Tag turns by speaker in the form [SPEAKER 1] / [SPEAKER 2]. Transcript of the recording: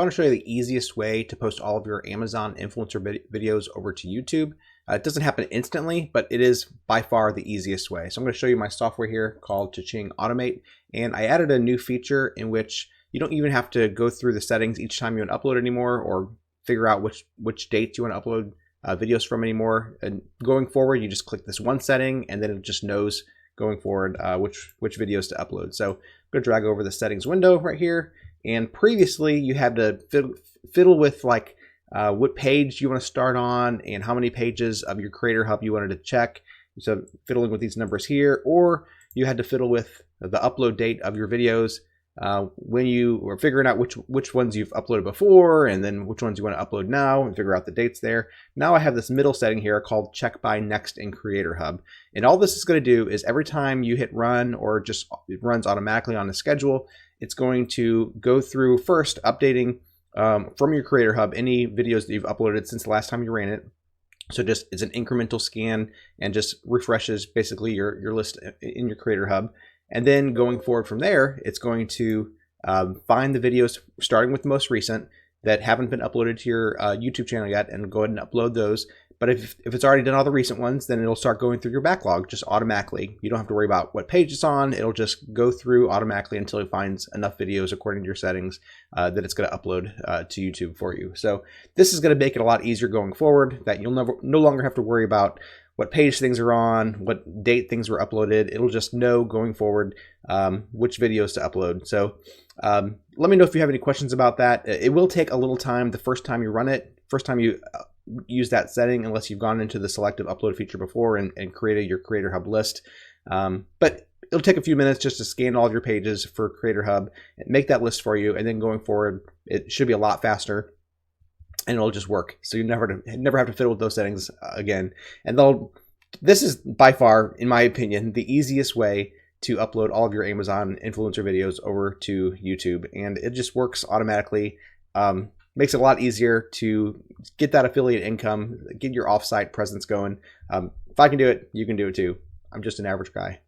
[SPEAKER 1] I want to show you the easiest way to post all of your Amazon influencer videos over to YouTube. It doesn't happen instantly, but it is by far the easiest way. So I'm going to show you my software here called cha-ching Automate, and I added a new feature in which you don't even have to go through the settings each time you want to upload anymore, or figure out which dates you want to upload videos from anymore. And going forward, you just click this one setting, and then it just knows going forward which videos to upload. So I'm going to drag over the settings window right here. And previously, you had to fiddle with like what page you want to start on and how many pages of your Creator Hub you wanted to check. So fiddling with these numbers here, or you had to fiddle with the upload date of your videos when you were figuring out which ones you've uploaded before and then which ones you want to upload now and figure out the dates there. Now I have this middle setting here called Check by Next in Creator Hub. And all this is going to do is every time you hit run, or just it runs automatically on the schedule, it's going to go through first updating from your Creator Hub any videos that you've uploaded since the last time you ran it. So just it's an incremental scan and just refreshes basically your list in your Creator Hub. And then going forward from there, it's going to find the videos starting with the most recent that haven't been uploaded to your YouTube channel yet, and go ahead and upload those. But if it's already done all the recent ones, then it'll start going through your backlog just automatically. You don't have to worry about what page it's on. It'll just go through automatically until it finds enough videos according to your settings that it's going to upload to YouTube for you. So this is going to make it a lot easier going forward, that you'll no longer have to worry about what page things are on, what date things were uploaded. It'll just know going forward which videos to upload. So let me know if you have any questions about that. It will take a little time the first time you run it, first time you use that setting, unless you've gone into the selective upload feature before and created your Creator Hub list. But it'll take a few minutes just to scan all of your pages for Creator Hub and make that list for you. And then going forward, it should be a lot faster, and it'll just work. So you never have to fiddle with those settings again. And this is by far, in my opinion, the easiest way to upload all of your Amazon influencer videos over to YouTube. And it just works automatically. Makes it a lot easier to get that affiliate income, get your offsite presence going. If I can do it, you can do it too. I'm just an average guy.